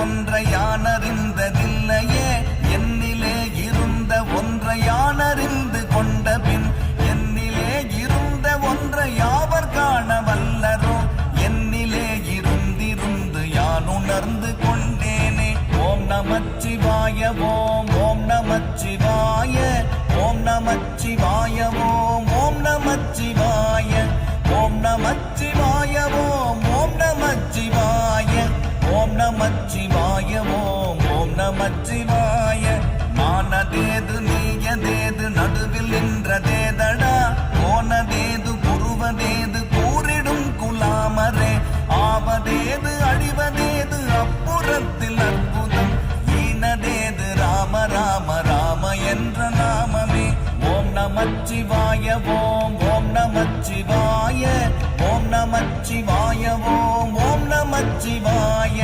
ஒன்றை யானறிந்ததில்லையே என்னிலே இருந்த ஒன்றை யானறிந்து கொண்ட பின் என்னிலே இருந்த ஒன்றை யாவர் காண வல்லரோ என்னிலே இருந்திருந்து யான் உணர்ந்து கொண்டேனே. ஓம் நமச்சிவாய ஓம் ஓம் நமச்சிவாய ஓம் நமச்சிவாய ஓம் ஓம் நமச்சிவாய ஓம் நமச்சிவாய ஓம் ஓம் நமச்சிவாய ஓம் நமச்சிவாய ஓம் ஓம் நமச்சிவாய. மானதேது நீயதேது நடுவில் நின்றதேதடா போனதேது புருவதேது கூறிடும் குலாமரே ஆவதேது அழிவதேது அப்புறத்தில் அற்புதம் ஈனதேது ராம ராம ராம என்ற நாமமே. ஓம் நமச்சிவாய ஓம் ஓம் நமச்சிவாய ஓம் நமச்சிவாய ஓம்